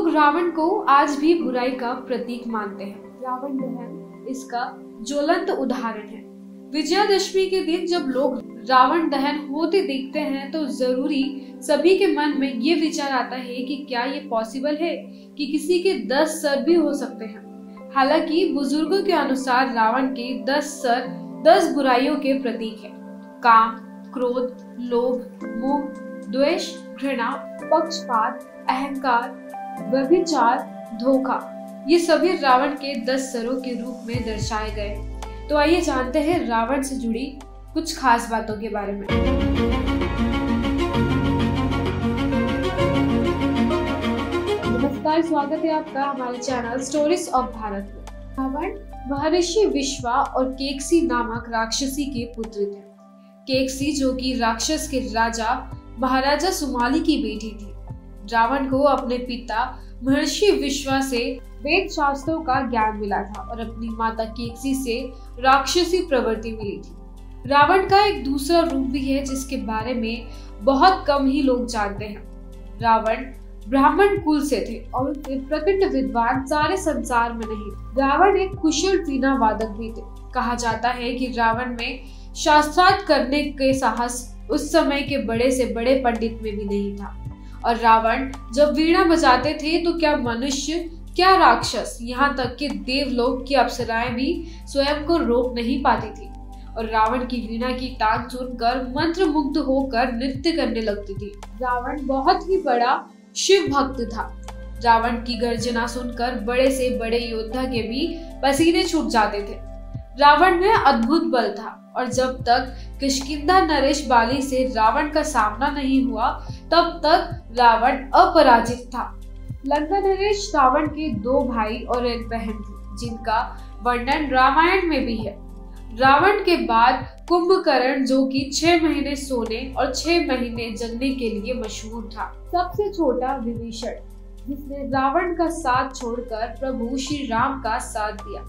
लोग रावण को आज भी बुराई का प्रतीक मानते हैं। रावण दहन इसका ज्वलंत उदाहरण है। विजयादशमी के दिन जब लोग रावण दहन होते देखते हैं तो जरूरी सभी के मन में ये विचार आता है कि क्या ये पॉसिबल है कि किसी के 10 सर भी हो सकते हैं। हालांकि बुजुर्गों के अनुसार रावण के 10 सर 10 बुराइयों के प्रतीक है। काम, क्रोध, लोभ, मोह, द्वेष, घृणा, पक्षपात, अहंकार, व्यभिचार, धोखा, ये सभी रावण के 10 सरों के रूप में दर्शाए गए। तो आइए जानते हैं रावण से जुड़ी कुछ खास बातों के बारे में। नमस्कार, स्वागत है आपका हमारे चैनल स्टोरीज ऑफ भारत में। रावण महर्षि विश्वा और केकसी नामक राक्षसी के पुत्र थे। केकसी जो कि राक्षस के राजा महाराजा सुमाली की बेटी थी। रावण को अपने पिता महर्षि विश्वा से वेद शास्त्रों का ज्ञान मिला था और अपनी माता केकसी से राक्षसी प्रवृत्ति मिली थी। रावण का एक दूसरा रूप भी है जिसके बारे में बहुत कम ही लोग जानते हैं। रावण ब्राह्मण कुल से थे और उनके प्रखंड विद्वान सारे संसार में नहीं। रावण एक कुशल वीणा वादक भी थे। कहा जाता है कि रावण में शास्त्रार्थ करने के साहस उस समय के बड़े से बड़े पंडित में भी नहीं था। और रावण जब वीणा बजाते थे तो क्या मनुष्य, क्या राक्षस, यहाँ तक कि देवलोक की अप्सराएं भी स्वयं को रोक नहीं पाती थी और रावण की वीणा की तान सुनकर मंत्रमुग्ध होकर नृत्य करने लगती थी। रावण बहुत ही बड़ा शिव भक्त था। रावण की गर्जना सुनकर बड़े से बड़े योद्धा के भी पसीने छूट जाते थे। रावण में अद्भुत बल था और जब तक किष्किंधा नरेश बाली से रावण का सामना नहीं हुआ तब तक रावण अपराजित था। लंका नरेश रावण के 2 भाई और एक बहन थी जिनका वर्णन रामायण में भी है। रावण के बाद कुंभकर्ण जो कि 6 महीने सोने और 6 महीने जगने के लिए मशहूर था। सबसे छोटा विभीषण जिसने रावण का साथ छोड़कर प्रभु श्री राम का साथ दिया।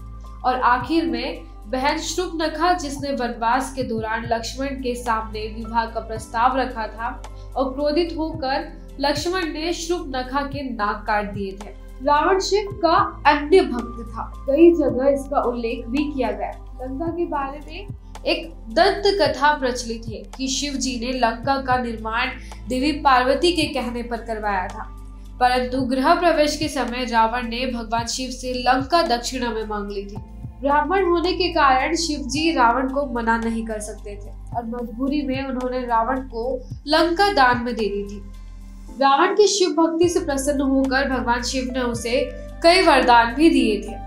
और आखिर में बहन शूर्पणखा जिसने वनवास के दौरान लक्ष्मण के सामने विवाह का प्रस्ताव रखा था और क्रोधित होकर लक्ष्मण ने शूर्पणखा के नाक काट दिए थे। रावण शिव का अन्य भक्त था। कई जगह इसका उल्लेख भी किया गया। लंका के बारे में एक दंत कथा प्रचलित है कि शिव जी ने लंका का निर्माण देवी पार्वती के कहने पर करवाया था, परंतु गृह प्रवेश के समय रावण ने भगवान शिव से लंका दक्षिणा में मांग ली थी। ब्राह्मण होने के कारण शिव जी रावण को मना नहीं कर सकते थे और मजबूरी में उन्होंने रावण को लंका दान में दे दी थी। रावण की शिव भक्ति से प्रसन्न होकर भगवान शिव ने उसे कई वरदान भी दिए थे।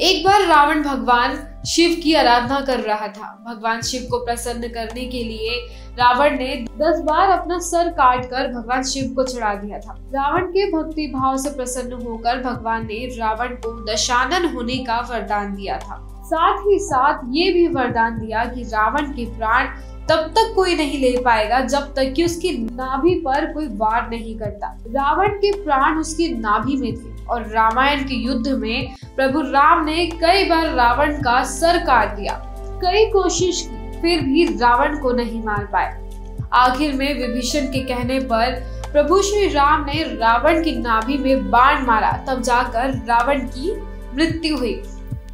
एक बार रावण भगवान शिव की आराधना कर रहा था। भगवान शिव को प्रसन्न करने के लिए रावण ने 10 बार अपना सर काट कर भगवान शिव को चढ़ा दिया था। रावण के भक्ति भाव से प्रसन्न होकर भगवान ने रावण को दशानन होने का वरदान दिया था। साथ ही साथ ये भी वरदान दिया कि रावण के प्राण तब तक कोई नहीं ले पाएगा जब तक कि उसकी नाभि पर कोई वार नहीं करता। रावण के प्राण उसकी नाभि में थे और रामायण के युद्ध में प्रभु राम ने कई बार रावण का सर काट दिया। कई कोशिश की फिर भी रावण को नहीं मार पाए। आखिर में विभीषण के कहने पर प्रभु श्री राम ने रावण की नाभि में बाण मारा, तब जाकर रावण की मृत्यु हुई।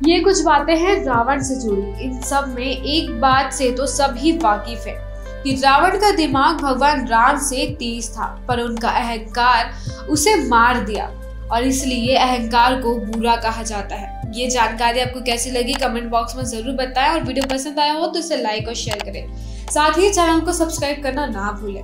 ये कुछ बातें हैं रावण से जुड़ी। इन सब में एक बात से तो सभी वाकिफ है कि रावण का दिमाग भगवान राम से तेज था, पर उनका अहंकार उसे मार दिया और इसलिए अहंकार को बुरा कहा जाता है। ये जानकारी आपको कैसी लगी कमेंट बॉक्स में जरूर बताएं और वीडियो पसंद आया हो तो इसे लाइक और शेयर करें। साथ ही चैनल को सब्सक्राइब करना ना भूलें।